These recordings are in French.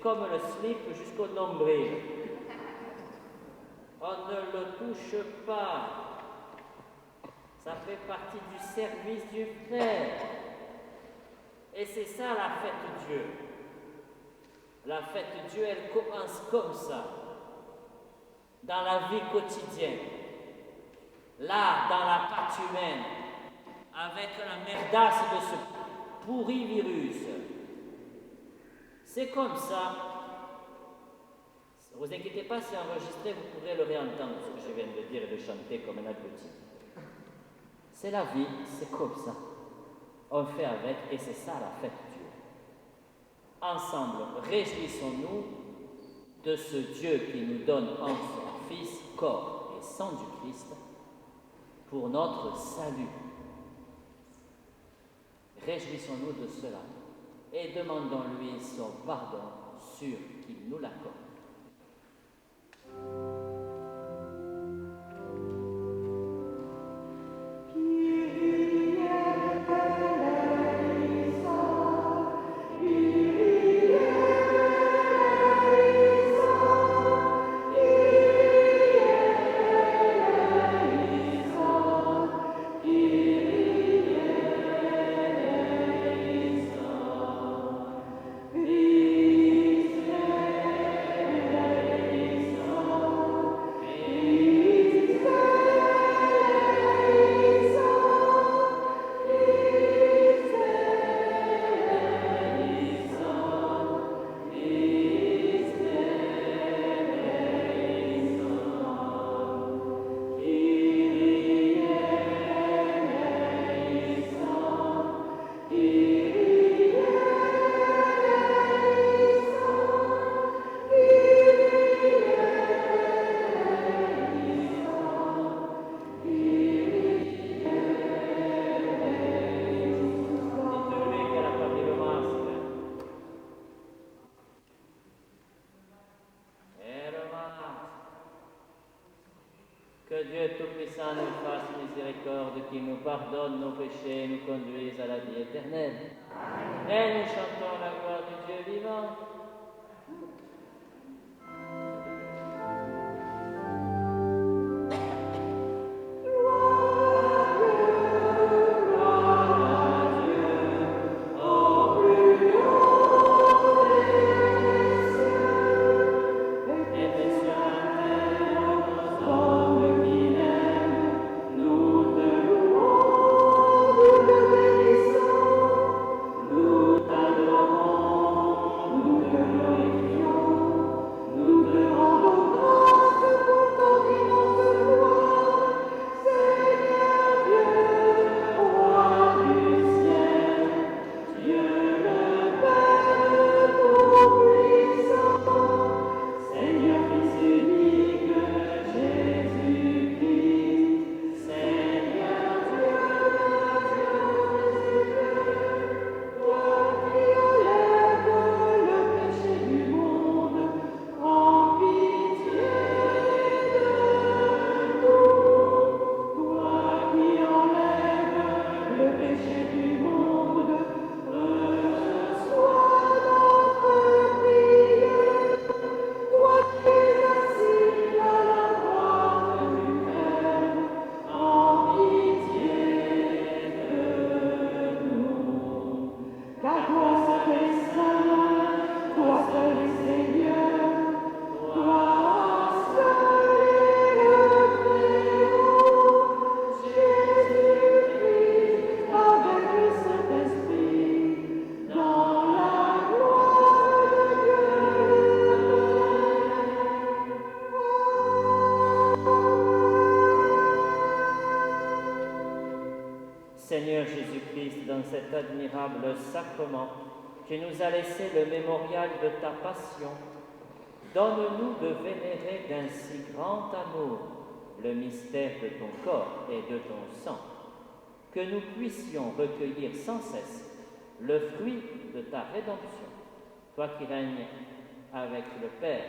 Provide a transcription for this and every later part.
Comme le slip jusqu'au nombril. On ne le touche pas. Ça fait partie du service du frère. Et c'est ça la fête de Dieu. La fête de Dieu, elle commence comme ça. Dans la vie quotidienne. Là, dans la pâte humaine. Avec la merdasse de ce pourri virus. C'est comme ça. Ne vous inquiétez pas, c'est enregistré, vous pourrez le réentendre, ce que je viens de dire et de chanter comme un abruti. C'est la vie, c'est comme ça. On fait avec et c'est ça la fête de Dieu. Ensemble, réjouissons-nous de ce Dieu qui nous donne en son Fils, corps et sang du Christ, pour notre salut. Réjouissons-nous de cela. Et demandons-lui son pardon, sûr qu'il nous l'accorde. Que Dieu Tout-Puissant nous fasse miséricorde, qu'il nous pardonne nos péchés et nous conduise à la vie éternelle. Et nous chantons la gloire du Dieu vivant. Gloire Seigneur Jésus-Christ, dans cet admirable sacrement, tu nous as laissé le mémorial de ta passion. Donne-nous de vénérer d'un si grand amour le mystère de ton corps et de ton sang, que nous puissions recueillir sans cesse le fruit de ta rédemption, toi qui règnes avec le Père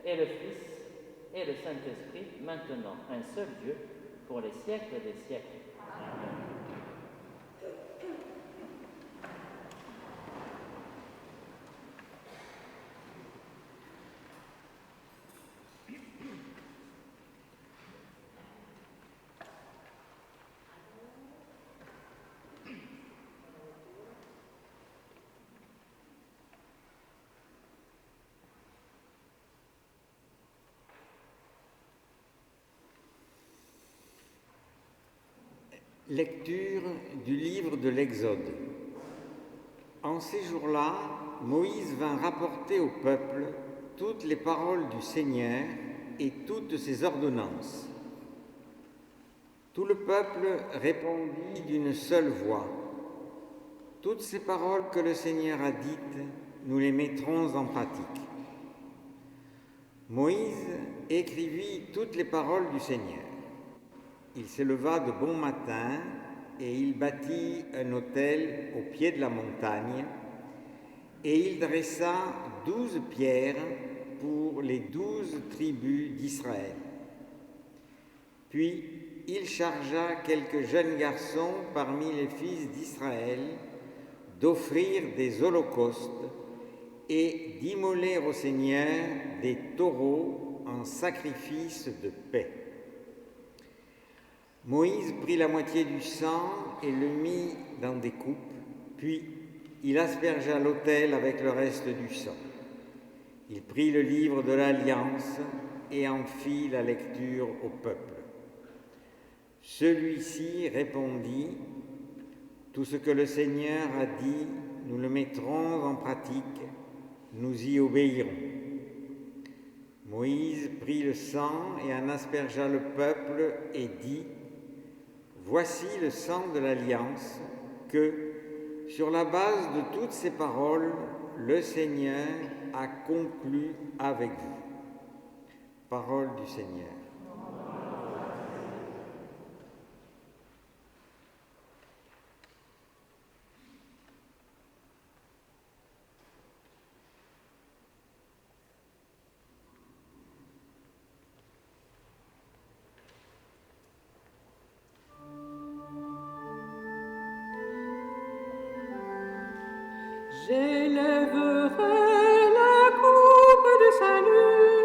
et le Fils et le Saint-Esprit, maintenant un seul Dieu, pour les siècles des siècles. Amen. Lecture du livre de l'Exode. En ces jours-là, Moïse vint rapporter au peuple toutes les paroles du Seigneur et toutes ses ordonnances. Tout le peuple répondit d'une seule voix. Toutes ces paroles que le Seigneur a dites, nous les mettrons en pratique. Moïse écrivit toutes les paroles du Seigneur. Il se leva de bon matin et il bâtit un autel au pied de la montagne et il dressa 12 pierres pour les 12 tribus d'Israël. Puis il chargea quelques jeunes garçons parmi les fils d'Israël d'offrir des holocaustes et d'immoler au Seigneur des taureaux en sacrifice de paix. Moïse prit la moitié du sang et le mit dans des coupes, puis il aspergea l'autel avec le reste du sang. Il prit le livre de l'Alliance et en fit la lecture au peuple. Celui-ci répondit : « Tout ce que le Seigneur a dit, nous le mettrons en pratique, nous y obéirons. » Moïse prit le sang et en aspergea le peuple et dit : « Voici le sang de l'Alliance que, sur la base de toutes ces paroles, le Seigneur a conclu avec vous. » Parole du Seigneur. J'élèverai la coupe de salut,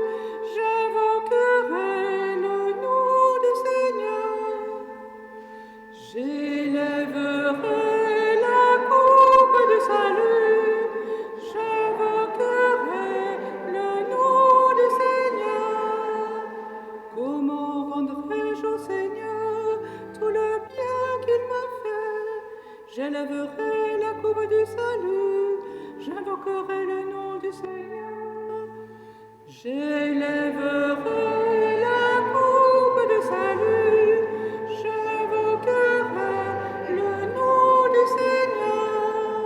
j'invoquerai le nom du Seigneur. J'élèverai la coupe de salut, j'invoquerai le nom du Seigneur. Comment rendrai-je au Seigneur tout le bien qu'il m'a fait? J'élèverai la coupe du salut, j'invoquerai le nom du Seigneur. J'élèverai la coupe de salut, j'invoquerai le nom du Seigneur.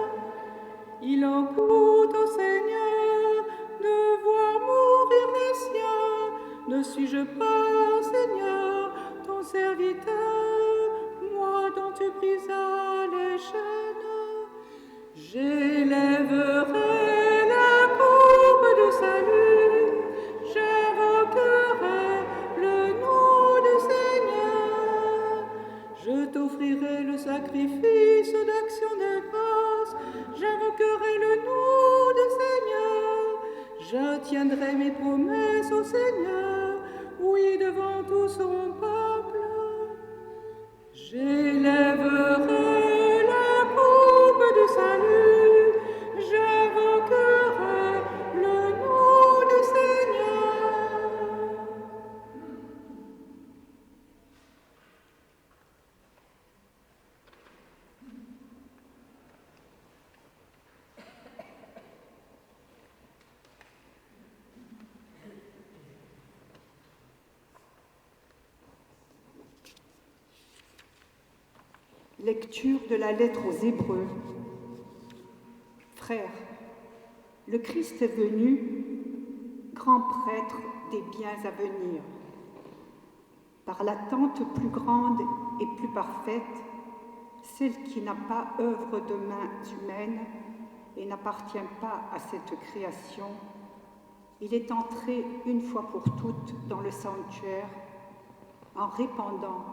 Il en coûte au Seigneur de voir mourir les siens. Ne suis-je pas, Seigneur, ton serviteur, moi dont tu brisas les chaînes? J'élèverai la coupe de salut, j'invoquerai le nom du Seigneur. Je t'offrirai le sacrifice d'action de grâce, j'invoquerai le nom du Seigneur. Je tiendrai mes promesses au Seigneur, oui, devant tout son peuple. J'élèverai la coupe du salut, j'invoquerai le nom du Seigneur. Lecture de la lettre aux Hébreux. Frères, le Christ est venu, grand prêtre des biens à venir. Par l'attente plus grande et plus parfaite, celle qui n'a pas œuvre de mains humaines et n'appartient pas à cette création, il est entré une fois pour toutes dans le sanctuaire en répandant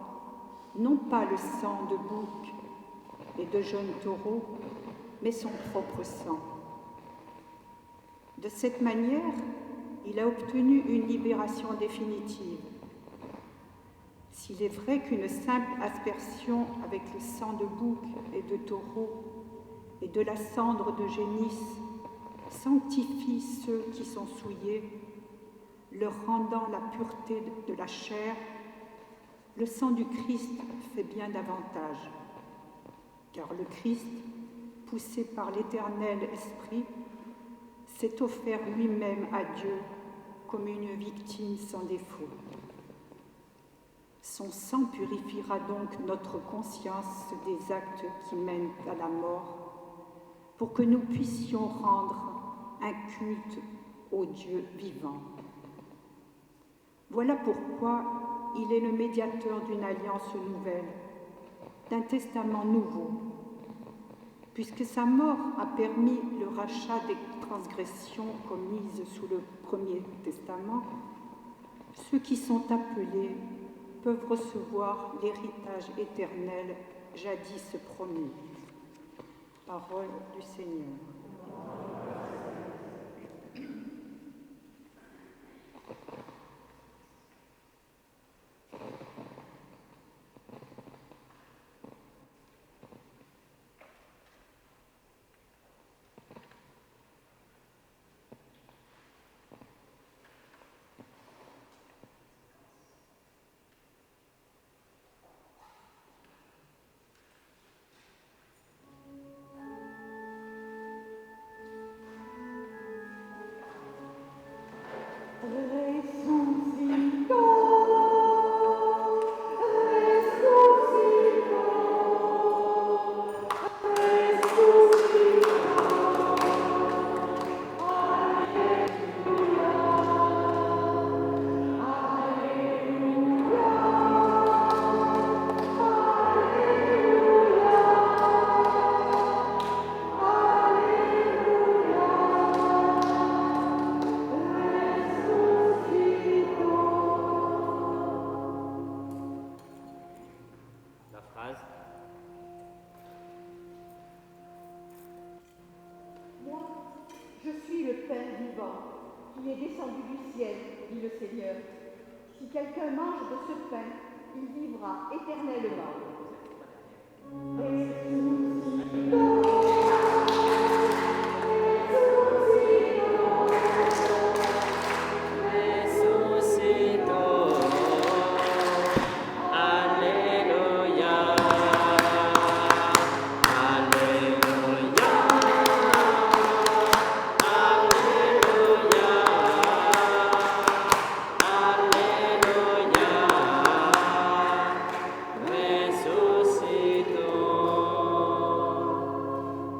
non pas le sang de bouc et de jeunes taureaux, mais son propre sang. De cette manière, il a obtenu une libération définitive. S'il est vrai qu'une simple aspersion avec le sang de bouc et de taureau et de la cendre de génisse sanctifie ceux qui sont souillés, leur rendant la pureté de la chair, le sang du Christ fait bien davantage, car le Christ, poussé par l'Éternel Esprit, s'est offert lui-même à Dieu comme une victime sans défaut. Son sang purifiera donc notre conscience des actes qui mènent à la mort, pour que nous puissions rendre un culte au Dieu vivant. Voilà pourquoi il est le médiateur d'une alliance nouvelle, d'un testament nouveau, puisque sa mort a permis le rachat des transgressions commises sous le premier testament. Ceux qui sont appelés peuvent recevoir l'héritage éternel jadis promis. Parole du Seigneur.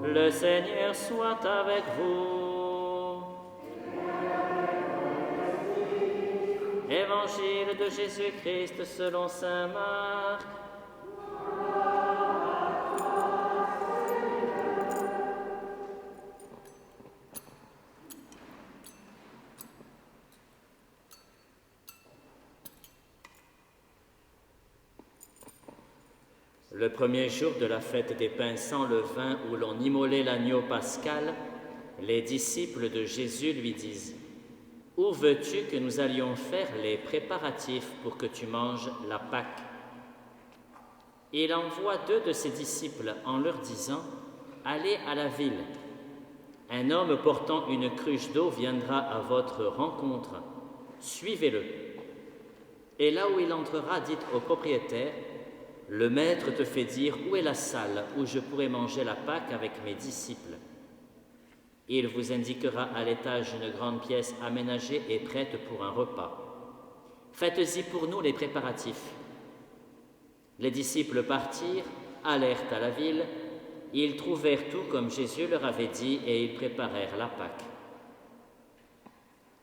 Le Seigneur soit avec vous. Évangile de Jésus-Christ selon saint Marc. Le premier jour de la fête des pains sans levain où l'on immolait l'agneau pascal, les disciples de Jésus lui disent « Où veux-tu que nous allions faire les préparatifs pour que tu manges la Pâque ?» Il envoie 2 de ses disciples en leur disant « Allez à la ville. Un homme portant une cruche d'eau viendra à votre rencontre. Suivez-le. Et là où il entrera, dites au propriétaire « Le maître te fait dire où est la salle où je pourrai manger la Pâque avec mes disciples. Il vous indiquera à l'étage une grande pièce aménagée et prête pour un repas. Faites-y pour nous les préparatifs. » Les disciples partirent, allèrent à la ville, ils trouvèrent tout comme Jésus leur avait dit et ils préparèrent la Pâque.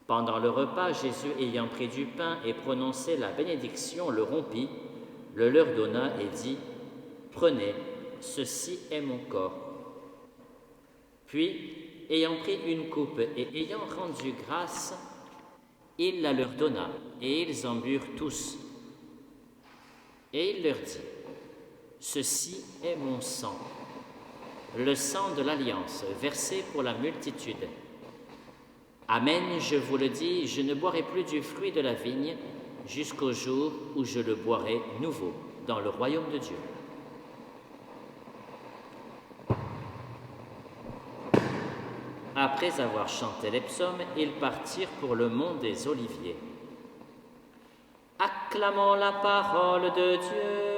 Pendant le repas, Jésus, ayant pris du pain et prononcé la bénédiction, le rompit, le leur donna et dit « Prenez, ceci est mon corps. » Puis, ayant pris une coupe et ayant rendu grâce, il la leur donna, et ils en burent tous. Et il leur dit, « Ceci est mon sang, le sang de l'Alliance, versé pour la multitude. Amen, je vous le dis, je ne boirai plus du fruit de la vigne jusqu'au jour où je le boirai nouveau dans le royaume de Dieu. » Après avoir chanté les psaumes, ils partirent pour le mont des Oliviers. Acclamons la parole de Dieu.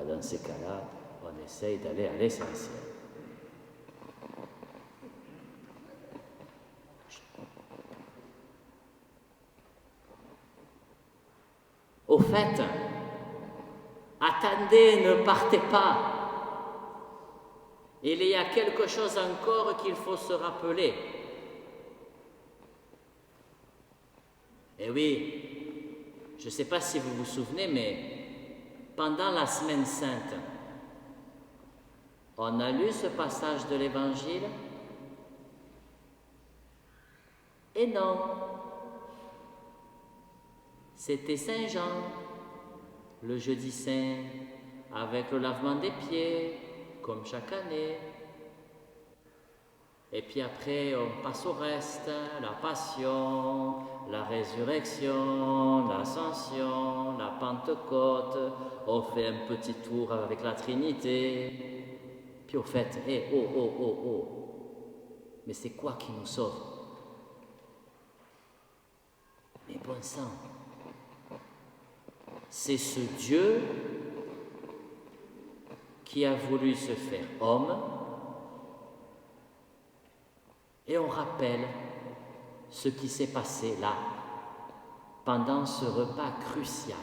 Dans ces cas-là, on essaye d'aller à l'essentiel. Au fait, attendez, ne partez pas. Il y a quelque chose encore qu'il faut se rappeler. Eh oui, je ne sais pas si vous vous souvenez, mais pendant la Semaine Sainte, on a lu ce passage de l'Évangile? Et non, c'était Saint Jean, le jeudi saint, avec le lavement des pieds, comme chaque année. Et puis après, on passe au reste, la Passion, la Résurrection, l'Ascension, la Pentecôte, on fait un petit tour avec la Trinité. Puis au fait, mais c'est quoi qui nous sauve? Mais bon sang, c'est ce Dieu qui a voulu se faire homme. Et on rappelle ce qui s'est passé là, pendant ce repas crucial.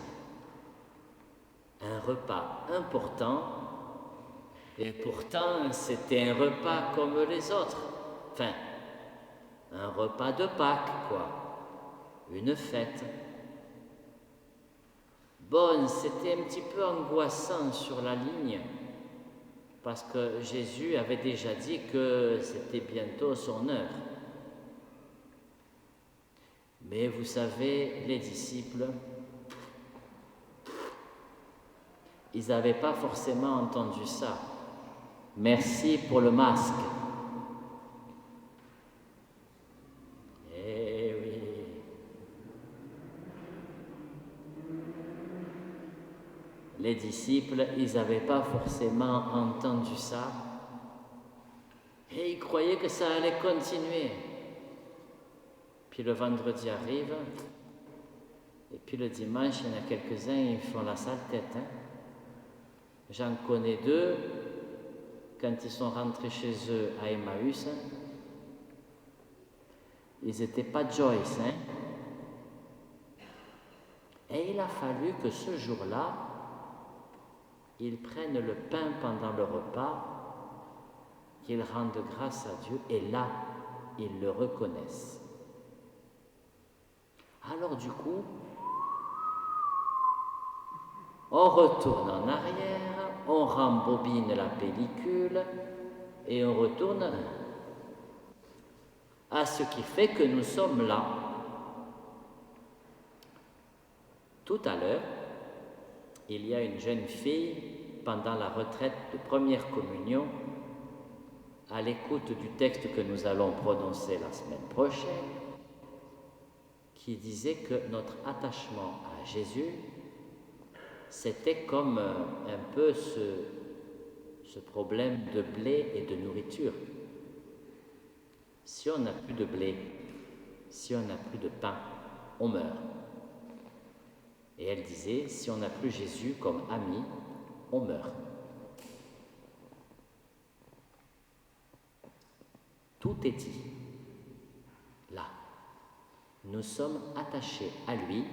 Un repas important, et pourtant c'était un repas comme les autres. Enfin, un repas de Pâques, quoi. Une fête. Bon, c'était un petit peu angoissant sur la ligne, parce que Jésus avait déjà dit que c'était bientôt son heure. Mais vous savez, les disciples, ils n'avaient pas forcément entendu ça. Merci pour le masque. Eh oui. Les disciples, ils n'avaient pas forcément entendu ça et ils croyaient que ça allait continuer. Puis le vendredi arrive et puis le dimanche, il y en a quelques-uns, ils font la sale tête. J'en connais deux, quand ils sont rentrés chez eux à Emmaüs, ils n'étaient pas Joyce. Et il a fallu que ce jour-là, ils prennent le pain pendant le repas, qu'ils rendent grâce à Dieu, et là, ils le reconnaissent. Alors du coup, on retourne en arrière, on rembobine la pellicule et on retourne à ce qui fait que nous sommes là. Tout à l'heure, il y a une jeune fille, pendant la retraite de première communion, à l'écoute du texte que nous allons prononcer la semaine prochaine, qui disait que notre attachement à Jésus, c'était comme un peu ce problème de blé et de nourriture. Si on n'a plus de blé, si on n'a plus de pain, on meurt. Et elle disait, si on n'a plus Jésus comme ami, on meurt. Tout est dit. Là, nous sommes attachés à lui,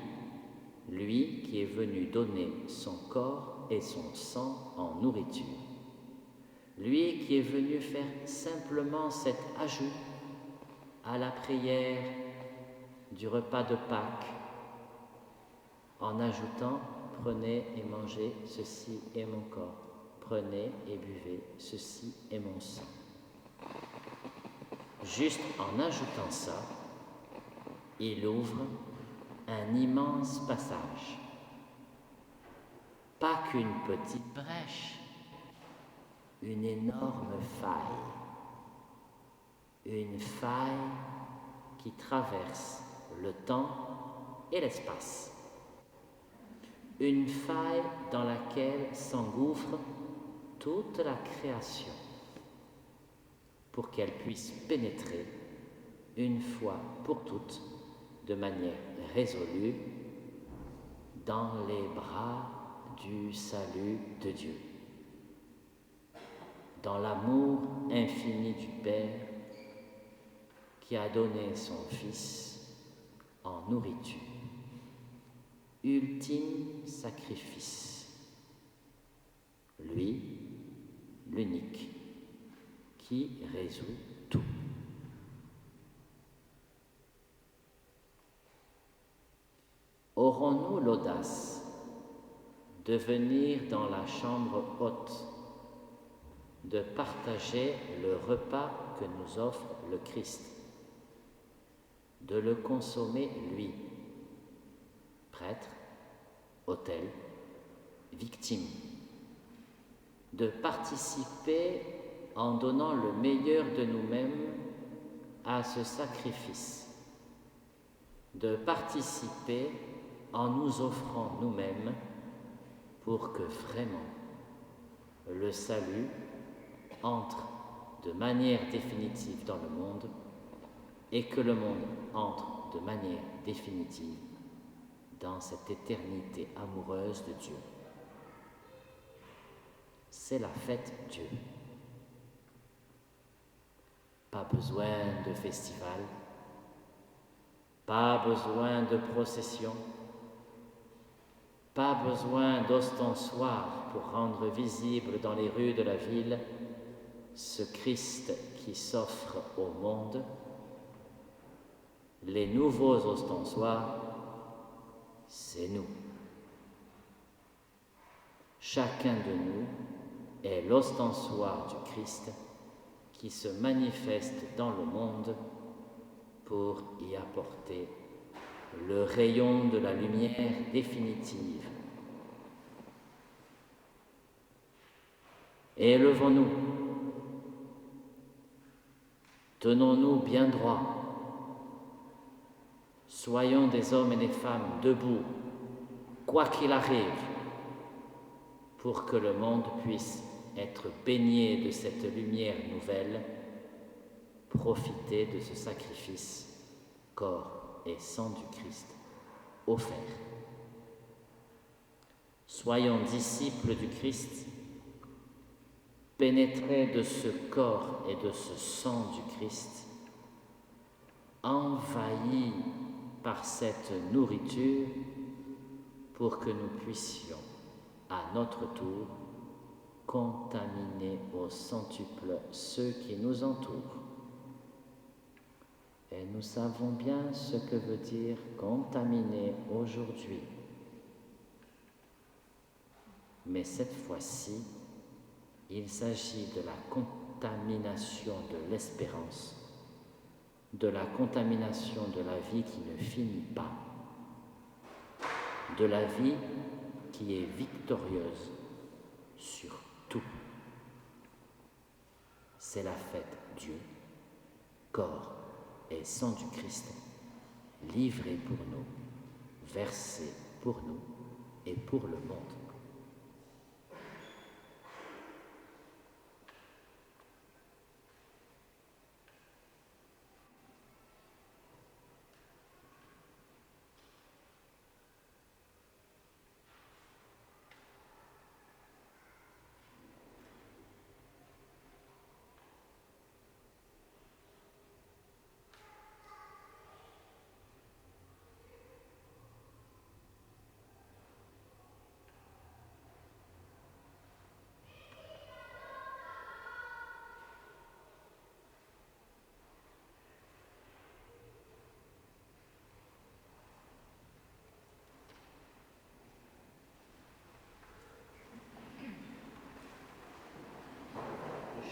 lui qui est venu donner son corps et son sang en nourriture. Lui qui est venu faire simplement cet ajout à la prière du repas de Pâques, en ajoutant « Prenez et mangez, ceci est mon corps. Prenez et buvez, ceci est mon sang. » Juste en ajoutant ça, il ouvre un immense passage. Pas qu'une petite brèche, une énorme faille. Une faille qui traverse le temps et l'espace. Une faille dans laquelle s'engouffre toute la création pour qu'elle puisse pénétrer une fois pour toutes, de manière résolue, dans les bras du salut de Dieu, dans l'amour infini du Père qui a donné son Fils en nourriture. Ultime sacrifice. Lui, l'unique, qui résout tout. Aurons-nous l'audace de venir dans la chambre haute, de partager le repas que nous offre le Christ, de le consommer lui, prêtre, autel, victime, de participer en donnant le meilleur de nous-mêmes à ce sacrifice, de participer en nous offrant nous-mêmes pour que vraiment le salut entre de manière définitive dans le monde et que le monde entre de manière définitive dans cette éternité amoureuse de Dieu. C'est la fête Dieu. Pas besoin de festival, pas besoin de procession, pas besoin d'ostensoir pour rendre visible dans les rues de la ville ce Christ qui s'offre au monde. Les nouveaux ostensoirs, c'est nous. Chacun de nous est l'ostensoir du Christ qui se manifeste dans le monde pour y apporter le rayon de la lumière définitive. Élevons-nous, tenons-nous bien droit, soyons des hommes et des femmes debout, quoi qu'il arrive, pour que le monde puisse être baigné de cette lumière nouvelle, profiter de ce sacrifice, corps et sang du Christ, offert. Soyons disciples du Christ, pénétrés de ce corps et de ce sang du Christ, envahis par cette nourriture pour que nous puissions, à notre tour, contaminer au centuple ceux qui nous entourent. Et nous savons bien ce que veut dire contaminer aujourd'hui. Mais cette fois-ci, Il s'agit de la contamination de l'espérance, de la contamination de la vie qui ne finit pas, de la vie qui est victorieuse sur tout. C'est la fête Dieu, corps et sang du Christ, livré pour nous, versé pour nous et pour le monde.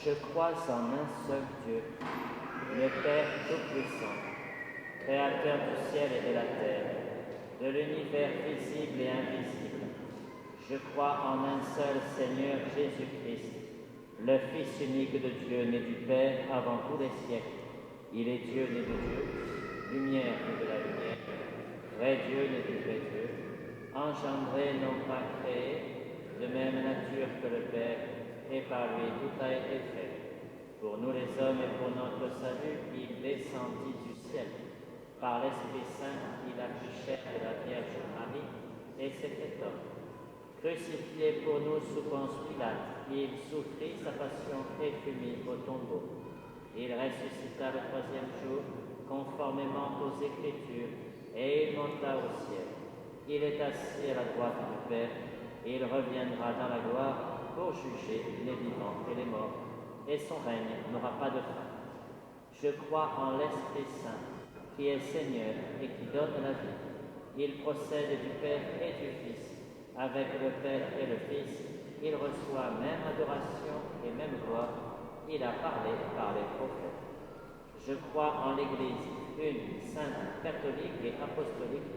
Je crois en un seul Dieu, le Père Tout-Puissant, Créateur du ciel et de la terre, de l'univers visible et invisible. Je crois en un seul Seigneur Jésus-Christ, le Fils unique de Dieu, né du Père avant tous les siècles. Il est Dieu né de Dieu, lumière né de la lumière, vrai Dieu né du vrai Dieu, engendré non pas créé, de même nature que le Père, et par lui tout a été fait. Pour nous les hommes et pour notre salut, il descendit du ciel. Par l'Esprit Saint, il a pris chair de la Vierge Marie et s'est fait homme. Crucifié pour nous sous Ponce Pilate, il souffrit sa passion et fut mis au tombeau. Il ressuscita le troisième jour, conformément aux Écritures, et il monta au ciel. Il est assis à la droite du Père, et il reviendra dans la gloire pour juger les vivants et les morts, et son règne n'aura pas de fin. Je crois en l'Esprit Saint, qui est Seigneur et qui donne la vie. Il procède du Père et du Fils. Avec le Père et le Fils, il reçoit même adoration et même gloire. Il a parlé par les prophètes. Je crois en l'Église, une, sainte, catholique et apostolique.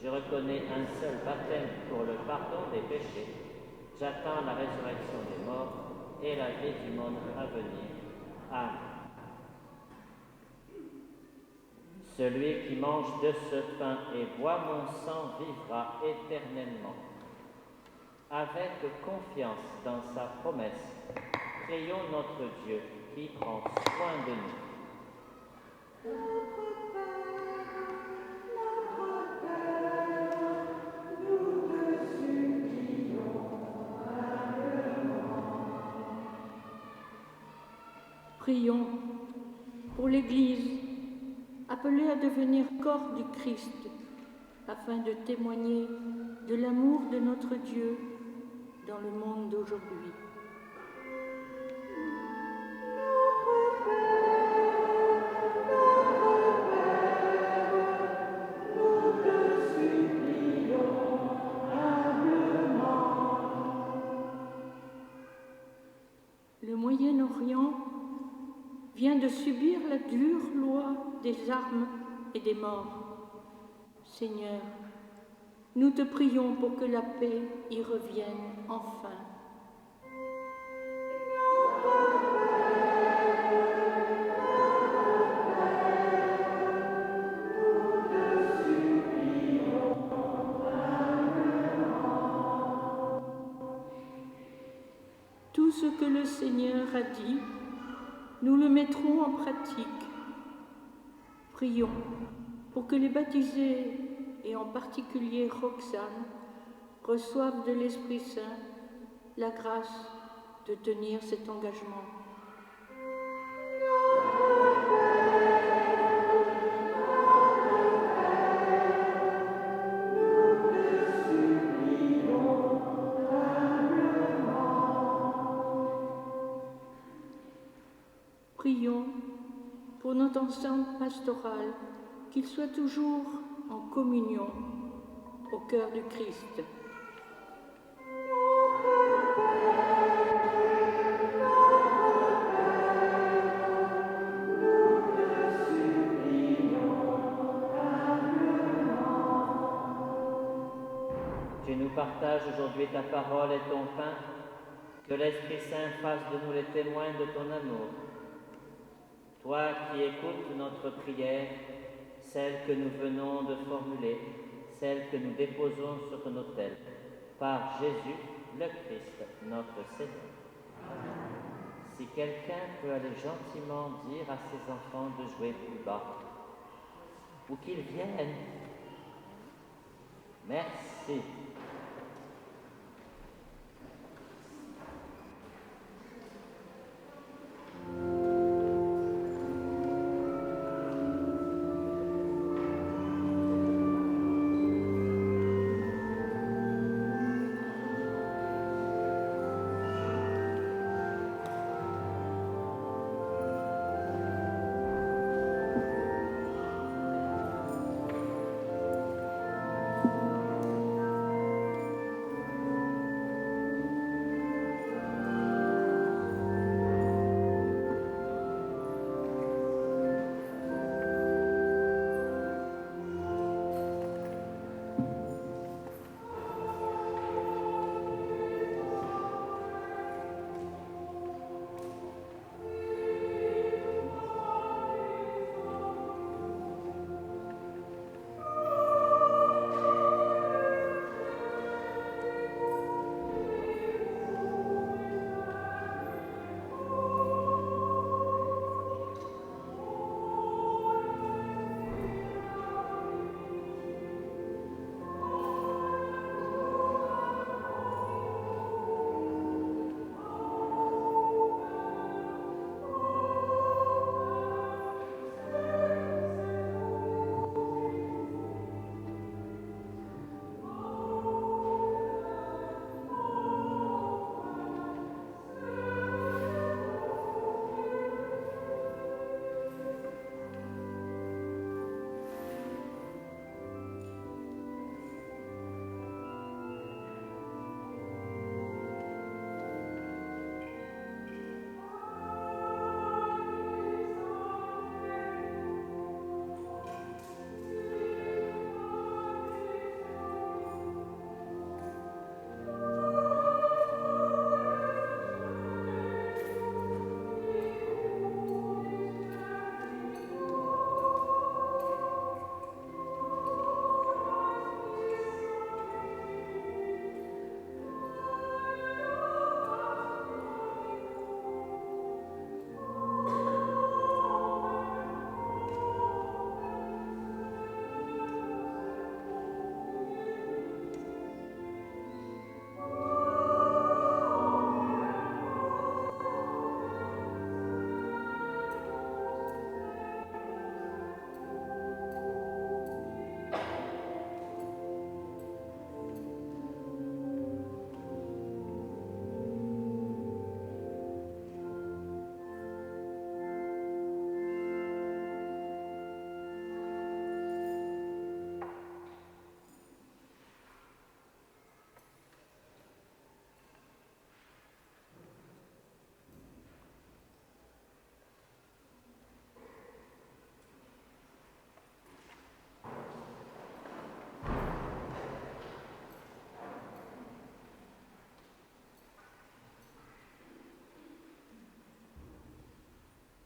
Je reconnais un seul baptême pour le pardon des péchés. J'attends la résurrection des morts et la vie du monde à venir. Amen. Celui qui mange de ce pain et boit mon sang vivra éternellement. Avec confiance dans sa promesse, prions notre Dieu qui prend soin de nous. Prions pour l'Église, appelée à devenir corps du Christ, afin de témoigner de l'amour de notre Dieu dans le monde d'aujourd'hui. Le Moyen-Orient vient de subir la dure loi des armes et des morts. Seigneur, nous te prions pour que la paix y revienne enfin. Tout ce que le Seigneur a dit, nous le mettrons en pratique. Prions pour que les baptisés, et en particulier Roxane, reçoivent de l'Esprit Saint la grâce de tenir cet engagement. Prions pour notre ensemble pastoral, qu'il soit toujours en communion au cœur du Christ. nous partages aujourd'hui ta parole et ton pain, que l'Esprit Saint fasse de nous les témoins de ton amour. Toi qui écoutes notre prière, celle que nous venons de formuler, celle que nous déposons sur ton autel, par Jésus, le Christ, notre Seigneur. Si quelqu'un peut aller gentiment dire à ses enfants de jouer plus bas, ou qu'ils viennent. Merci.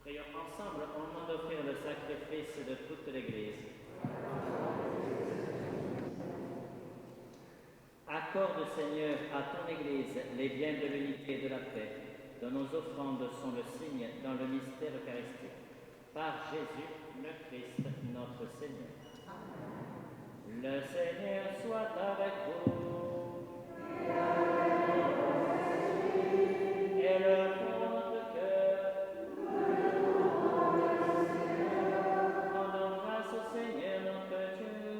Prions ensemble au moment d'offrir le sacrifice de toute l'Église. Accorde, Seigneur, à ton Église les biens de l'unité et de la paix, dont nos offrandes sont le signe dans le mystère eucharistique. Par Jésus, le Christ, notre Seigneur. Le Seigneur soit avec vous. Et le fond de notre cœur. Rendons grâce au Seigneur notre Dieu.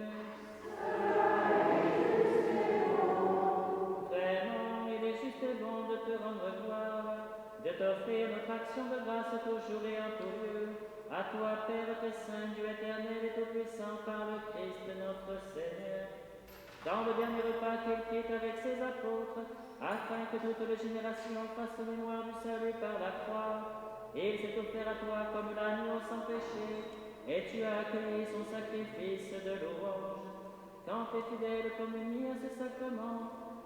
Vraiment, il est juste et bon de te rendre gloire, de t'offrir notre action de grâce toujours et en tout lieu. À toi, Père très saint, Dieu éternel et tout-puissant, par le Christ notre Seigneur. Dans le dernier repas qu'il prit avec ses apôtres, afin que toutes les générations fassent mémoire du salut par la croix, il s'est offert à toi comme l'agneau sans péché, et tu as accueilli son sacrifice de louange. quand tes fidèles communient à ce sacrement,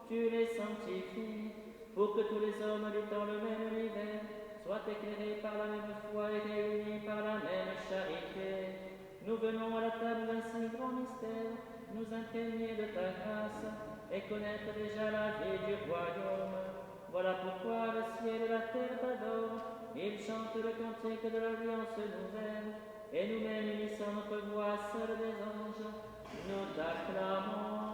tu les sanctifies, pour que tous les hommes luttant le même univers soient éclairés par la même foi et réunis par la même charité. Nous venons à la table d'un si grand mystère, nous imprégner de ta grâce et connaître déjà la vie du royaume. Voilà pourquoi le ciel et la terre t'adorent, ils chantent le cantique de l'alliance nouvelle, et nous-mêmes unissant notre voix, seule des anges, nous t'acclamons.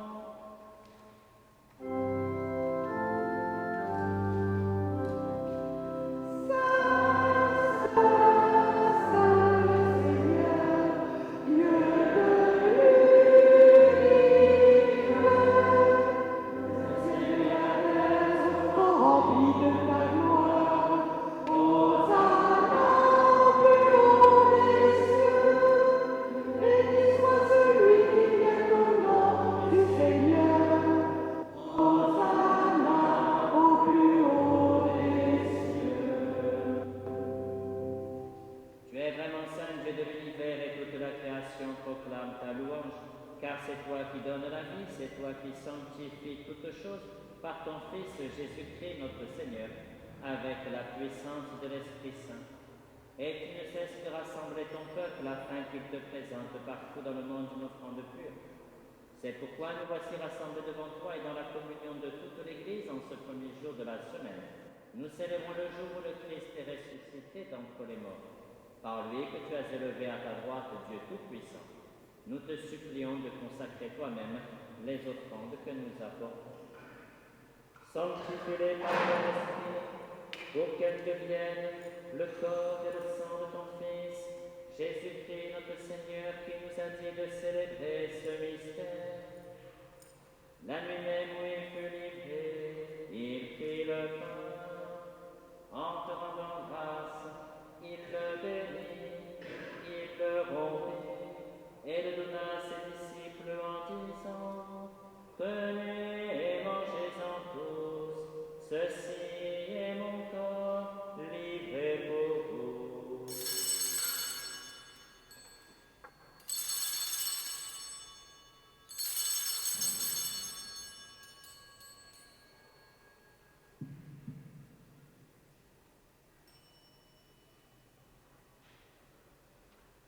Proclame ta louange, car c'est toi qui donnes la vie, c'est toi qui sanctifies toutes choses par ton Fils Jésus-Christ notre Seigneur, avec la puissance de l'Esprit Saint. Et tu ne cesses de rassembler ton peuple afin qu'il te présente partout dans le monde une offrande pure. C'est pourquoi nous voici rassemblés devant toi et dans la communion de toute l'Église en ce premier jour de la semaine. Nous célébrons le jour où le Christ est ressuscité d'entre les morts. Par lui que tu as élevé à ta droite, Dieu Tout-Puissant. Nous te supplions de consacrer toi-même les offrandes que nous apportons. Sanctifie-les par ton esprit, pour qu'elles deviennent le corps et le sang de ton Fils, Jésus-Christ notre Seigneur, qui nous a dit de célébrer ce mystère. La nuit même où il fut livré, il prit le pain. En te rendant grâce, il le bénit, il le rompit et le donna à ses disciples en disant: Prenez et mangez-en tous, ceci est mon corps livré pour vous.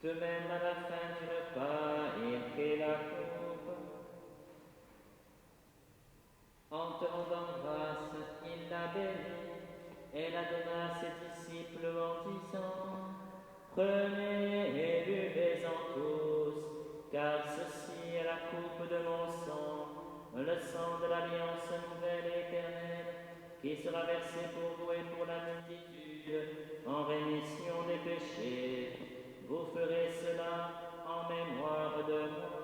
De même, à la fin du repas, il prit la coupe. En te rendant grâce, il la bénit et la donna à ses disciples en disant: Prenez et buvez-en tous, car ceci est la coupe de mon sang, le sang de l'alliance nouvelle et éternelle, qui sera versé pour vous et pour la multitude en rémission des péchés. Vous ferez cela en mémoire de moi.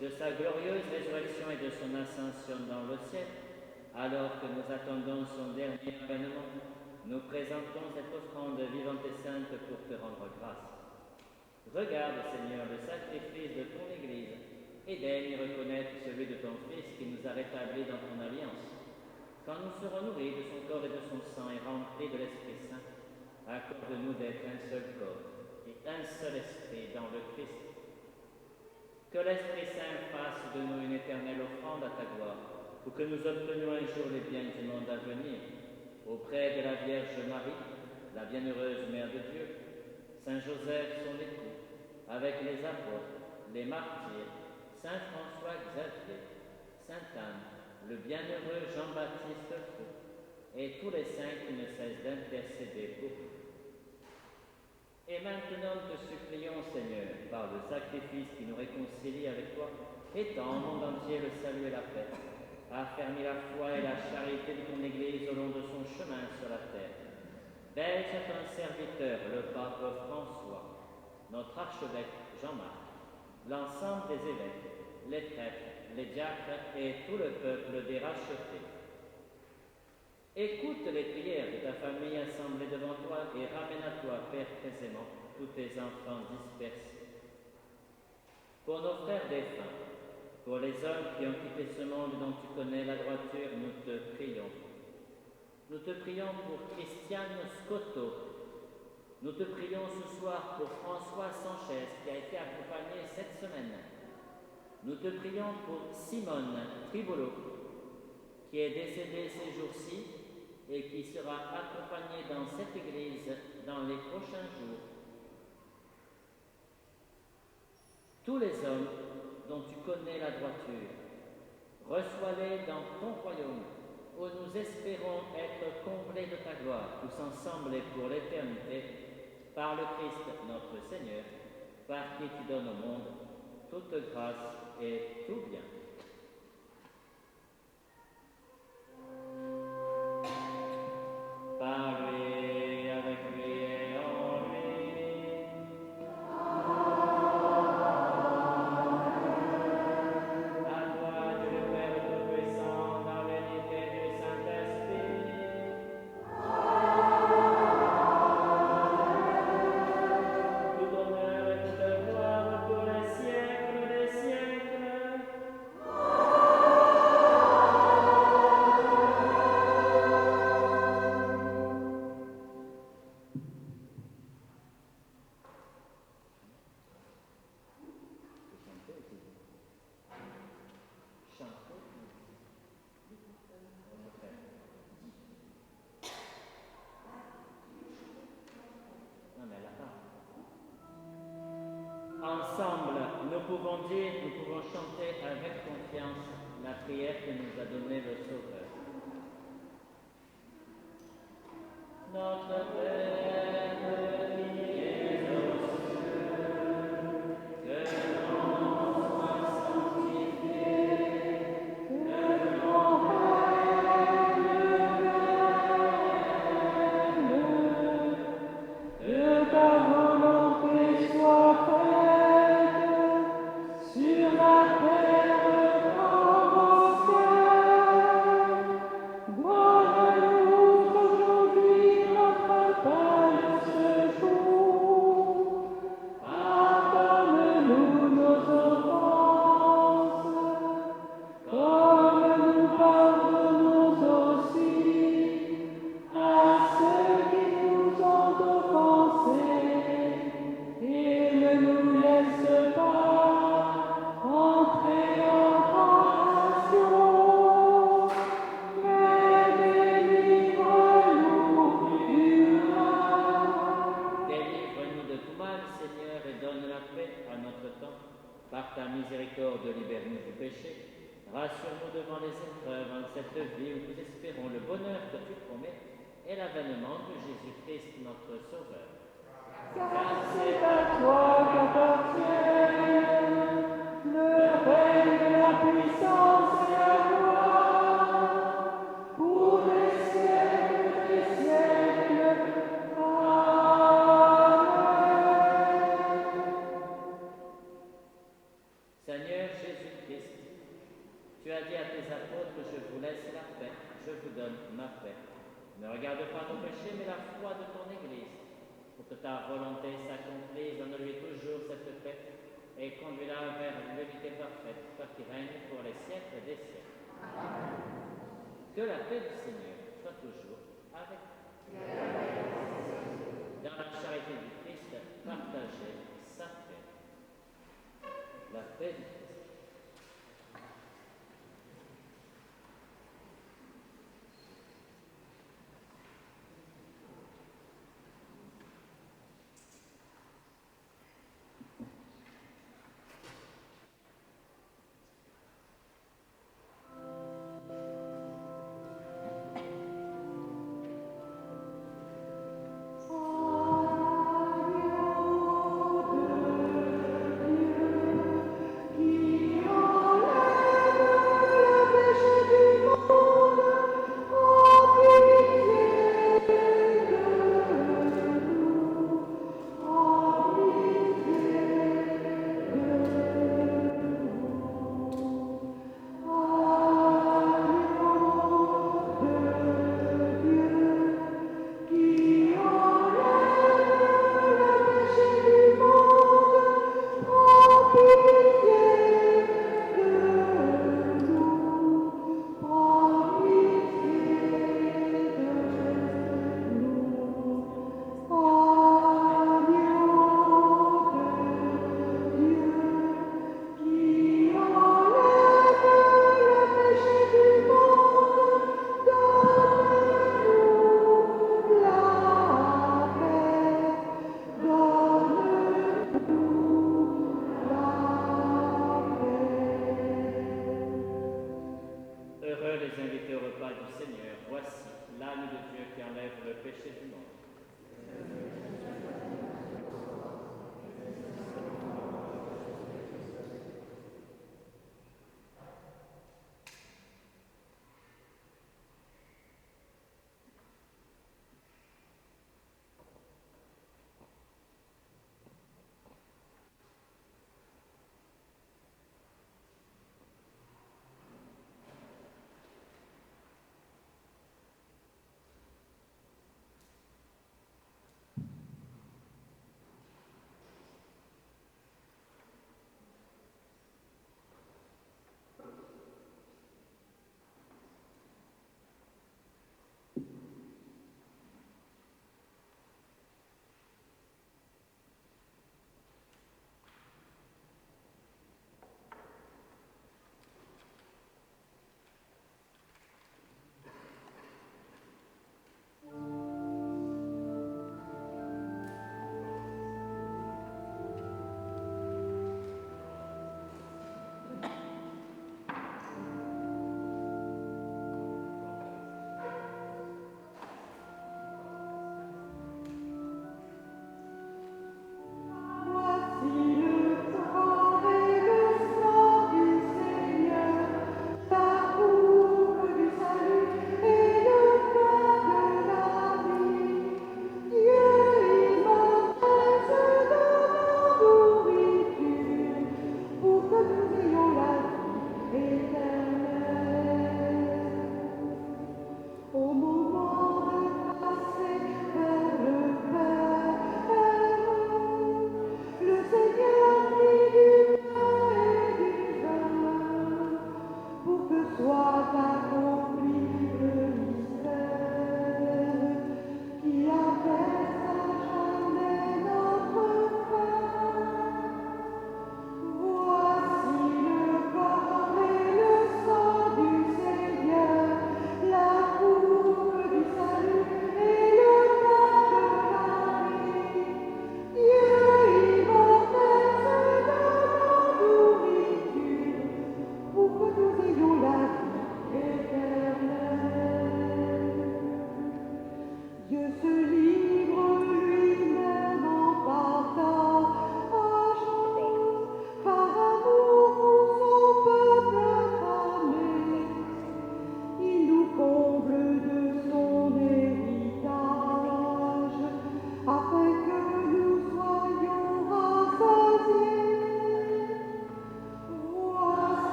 de sa glorieuse résurrection et de son ascension dans le ciel, alors que nous attendons son dernier avènement, nous présentons cette offrande vivante et sainte pour te rendre grâce. Regarde, Seigneur, le sacrifice de ton Église et daigne reconnaître celui de ton Fils qui nous a rétablis dans ton alliance. Quand nous serons nourris de son corps et de son sang et remplis de l'Esprit Saint, accorde-nous d'être un seul corps et un seul esprit dans le Christ. Que l'Esprit Saint fasse de nous une éternelle offrande à ta gloire, pour que nous obtenions un jour les biens du monde à venir, auprès de la Vierge Marie, la bienheureuse Mère de Dieu, Saint Joseph son époux, avec les apôtres, les martyrs, Saint François Xavier, Sainte Anne, le bienheureux Jean-Baptiste Fou, et tous les saints qui ne cessent d'intercéder pour nous. Et maintenant nous te supplions, Seigneur, par le sacrifice qui nous réconcilie avec toi, étends au monde entier le salut et la paix, affermis la foi et la charité de ton Église au long de son chemin sur la terre. Belge à ton serviteur, le pape François, notre archevêque Jean-Marc, l'ensemble des évêques, les prêtres, les diacres et tout le peuple des rachetés. Écoute les prières de ta famille assemblée devant toi et ramène à toi, Père présément, tous tes enfants dispersés. Pour nos frères défunts, pour les hommes qui ont quitté ce monde dont tu connais la droiture, nous te prions. Nous te prions pour Christiane Scotto. Nous te prions ce soir pour François Sanchez qui a été accompagné cette semaine. Nous te prions pour Simone Tribolo qui est décédée ces jours-ci et qui sera accompagnée dans cette église dans les prochains jours. Tous les hommes dont tu connais la droiture, reçois-les dans ton royaume, où nous espérons être comblés de ta gloire, tous ensemble et pour l'éternité, par le Christ notre Seigneur, par qui tu donnes au monde toute grâce et tout bien. Par lui, avec lui et en lui. À toi, Dieu le Père Tout-Puissant, dans l'unité du Saint-Esprit. Tout honneur et toute gloire pour les siècles des siècles. Ensemble, nous pouvons dire, nous pouvons chanter avec confiance la prière que nous a donnée le Sauveur. Notre Père qui es aux cieux, que ton nom soit sanctifié, que ton Que ta volonté soit faite sur la terre comme au ciel. Donne-nous aujourd'hui notre pain de ce jour. Pardonne-nous nos offenses, comme nous pardonnons aussi à ceux qui nous ont offensés. Et ne nous laisse pas entrer en tentation, mais délivre-nous du mal. Délivre-nous de tout mal, Seigneur, et donne la paix à notre temps. Par ta miséricorde, libère-nous du péché. Rassure-nous devant les épreuves en cette vie où nous espérons le bonheur que tu promets et l'avènement de Jésus-Christ, notre Sauveur. Car c'est à toi qu'appartient le règne, la puissance et la gloire pour les siècles des siècles. Amen. Seigneur Jésus-Christ, tu as dit à tes apôtres, je vous laisse la paix, je vous donne ma paix. Ne regarde pas nos péchés, mais la foi de ton Église. Pour que ta volonté s'accomplisse, donne-lui toujours cette paix et conduis-la vers l'unité parfaite, toi qui règnes pour les siècles des siècles. Que la paix du Seigneur soit toujours avec vous. Dans la charité du Christ, partagez sa paix. La paix du Christ. Qui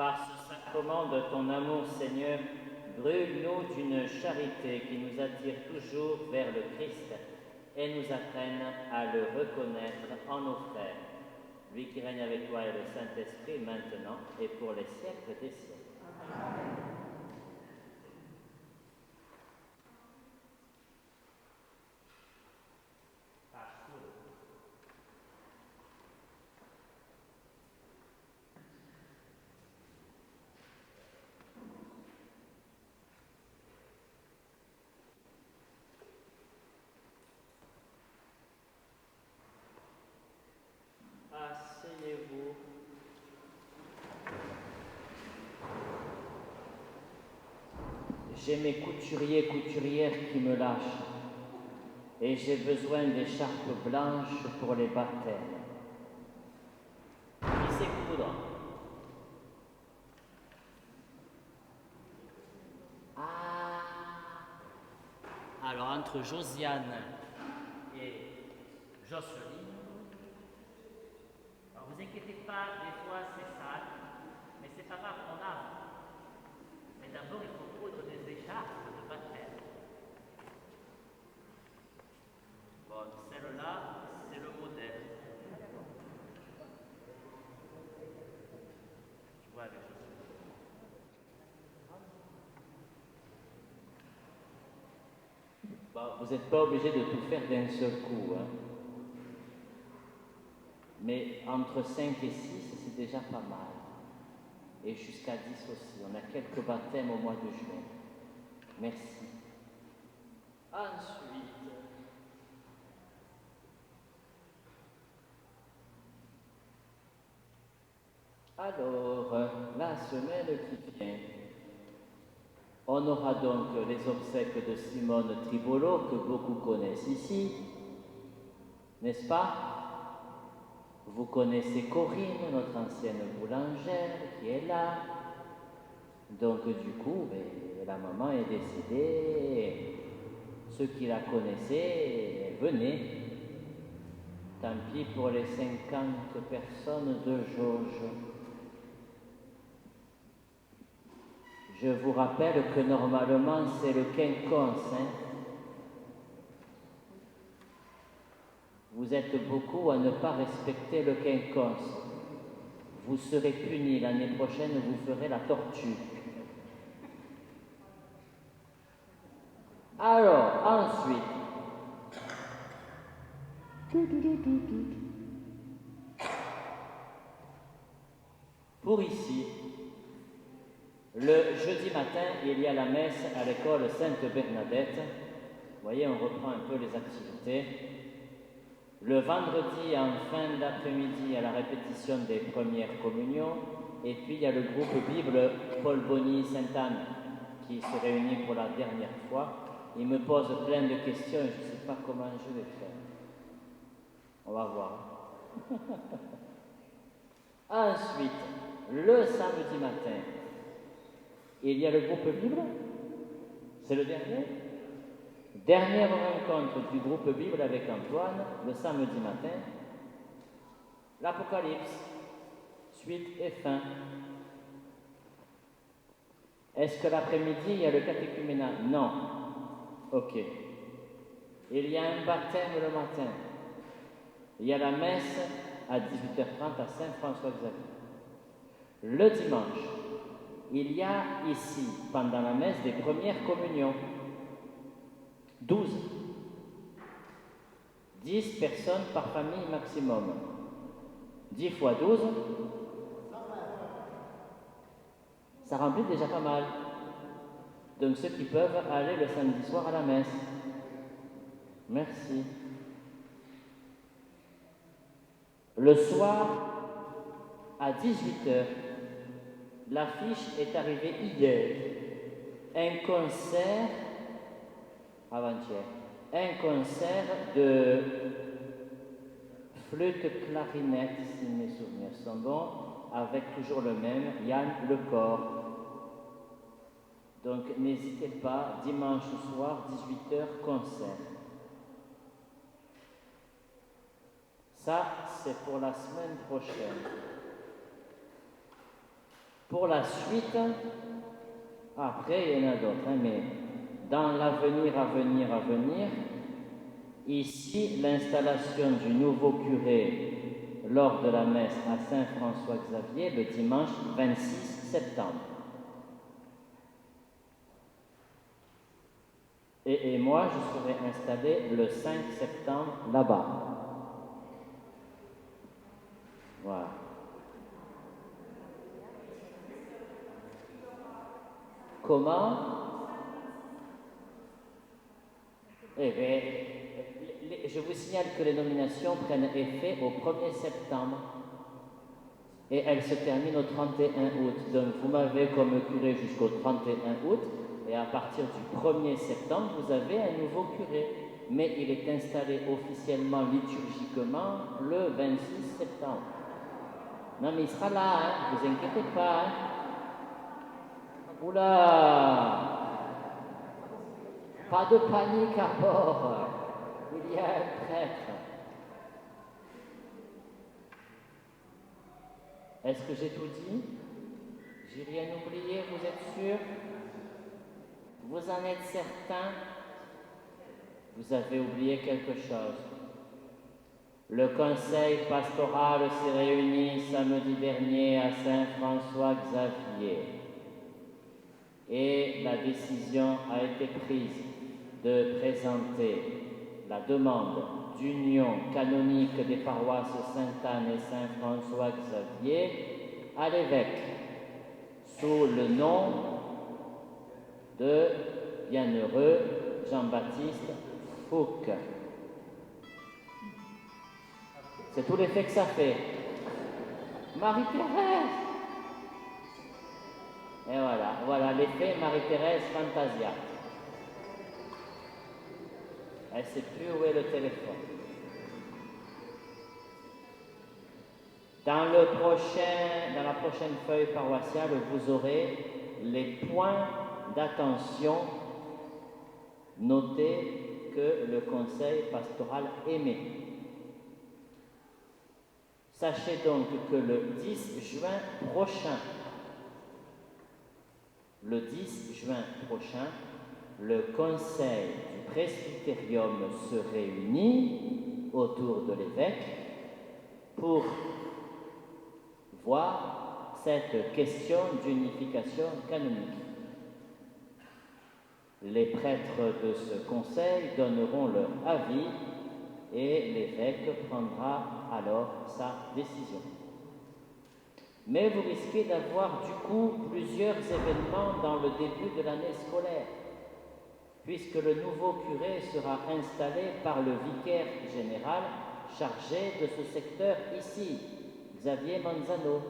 Par ce sacrement de ton amour, Seigneur, brûle-nous d'une charité qui nous attire toujours vers le Christ et nous apprenne à le reconnaître en nos frères. Lui qui règne avec toi et le Saint-Esprit maintenant et pour les siècles des siècles. Amen. Asseyez-vous. J'ai mes couturiers, couturières qui me lâchent et j'ai besoin d'écharpes blanches pour les baptêmes. Qui sait coudre? Ah! Alors entre Josiane et Jocelyne, alors vous inquiétez pas, des fois c'est sale, mais c'est pas grave, on lave. Mais d'abord il faut coudre des écharpes de baptême. Bon, celle-là, c'est le modèle. Tu vois, les choses. Bon, vous n'êtes pas obligé de tout faire d'un seul coup, hein. Mais entre 5 et 6, c'est déjà pas mal. Et jusqu'à 10 aussi. On a quelques baptêmes au mois de juin. Merci. Ensuite, alors, la semaine qui vient, on aura donc les obsèques de Simone Tribolo, que beaucoup connaissent ici, n'est-ce pas? Vous connaissez Corinne, notre ancienne boulangère, qui est là. Donc du coup, la maman est décédée. Ceux qui la connaissaient, venez. Tant pis pour les 50 personnes de jauge. Je vous rappelle que normalement, c'est le quinconce, hein. Vous êtes beaucoup à ne pas respecter le quinconce. Vous serez punis. L'année prochaine, vous ferez la tortue. Alors, ensuite, pour ici, le jeudi matin, il y a la messe à l'école Sainte-Bernadette. Vous voyez, on reprend un peu les activités. Le vendredi, en fin d'après-midi, il y a la répétition des premières communions. Et puis, il y a le groupe Bible Paul Bonny Sainte-Anne qui se réunit pour la dernière fois. Il me pose plein de questions et je ne sais pas comment je vais faire. On va voir. Ensuite, le samedi matin, il y a le groupe Bible. C'est le dernier. Dernière rencontre du groupe Bible avec Antoine, le samedi matin. L'Apocalypse, suite et fin. Est-ce que l'après-midi, il y a le catéchuménat? Non. Ok. Il y a un baptême le matin. Il y a la messe à 18h30 à Saint-François-Xavier. Le dimanche, il y a ici, pendant la messe, des premières communions. 12. 10 personnes par famille maximum. 10 fois 12, ça remplit déjà pas mal. Donc ceux qui peuvent aller le samedi soir à la messe. Merci. Le soir, à 18h, l'affiche est arrivée hier. Un concert, avant-hier, un concert de flûte clarinette, si mes souvenirs sont bons, avec toujours le même, Yann Lecor. Donc n'hésitez pas, dimanche soir, 18h, concert. Ça, c'est pour la semaine prochaine. Pour la suite, après il y en a d'autres, hein, mais dans l'avenir, ici, l'installation du nouveau curé lors de la messe à Saint-François-Xavier le dimanche 26 septembre. Et moi, je serai installé le 5 septembre là-bas. Voilà. Comment? Eh bien, je vous signale que les nominations prennent effet au 1er septembre et elles se terminent au 31 août. Donc vous m'avez comme curé jusqu'au 31 août et à partir du 1er septembre, vous avez un nouveau curé. Mais il est installé officiellement, liturgiquement, le 26 septembre. Non mais il sera là, hein, vous inquiétez pas. Hein. Oula! Pas de panique à bord, il y a un prêtre. Est-ce que j'ai tout dit? J'ai rien oublié, vous êtes sûr? Vous en êtes certain? Vous avez oublié quelque chose. Le conseil pastoral s'est réuni samedi dernier à Saint-François-Xavier et la décision a été prise de présenter la demande d'union canonique des paroisses Sainte-Anne et Saint-François-Xavier à l'évêque sous le nom de Bienheureux Jean-Baptiste Fouque. C'est tout l'effet que ça fait. Marie-Thérèse! Et voilà l'effet Marie-Thérèse Fantasia. Elle ne sait plus où est le téléphone. Dans la prochaine feuille paroissiale, vous aurez les points d'attention notés que le conseil pastoral émet. Sachez donc que le 10 juin prochain, le conseil du presbytérium se réunit autour de l'évêque pour voir cette question d'unification canonique. Les prêtres de ce conseil donneront leur avis et l'évêque prendra alors sa décision. Mais vous risquez d'avoir du coup plusieurs événements dans le début de l'année scolaire, puisque le nouveau curé sera installé par le vicaire général chargé de ce secteur ici, Xavier Manzano.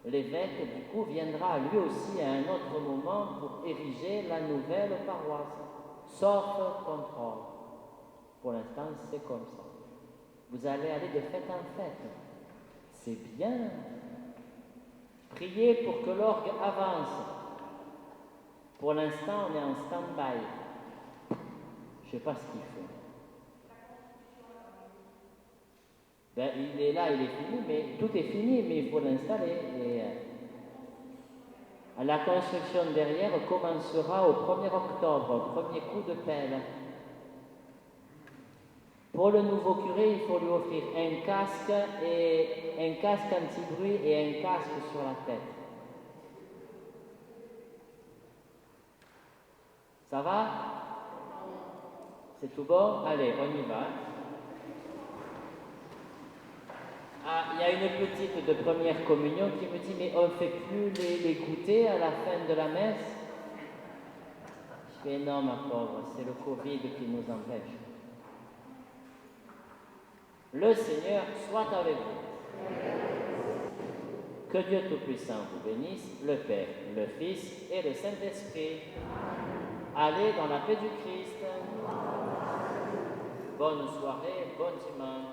L'évêque, du coup, viendra lui aussi à un autre moment pour ériger la nouvelle paroisse, sauf contrôle. Pour l'instant, c'est comme ça. Vous allez aller de fête en fête. C'est bien. Priez pour que l'orgue avance. Pour l'instant, on est en stand-by. Je ne sais pas ce qu'il fait. Ben, il est là, il est fini, mais tout est fini, mais il faut l'installer. Et la construction derrière commencera au 1er octobre, premier coup de pelle. Pour le nouveau curé, il faut lui offrir un casque anti-bruit et un casque sur la tête. Ça va? C'est tout bon? Allez, on y va. Ah, il y a une petite de première communion qui me dit, mais on ne fait plus les goûters à la fin de la messe? Je fais, non, ma pauvre, c'est le Covid qui nous empêche. Le Seigneur soit avec vous. Que Dieu Tout-Puissant vous bénisse, le Père, le Fils et le Saint-Esprit. Allez dans la paix du Christ. Bonne soirée, bon dimanche.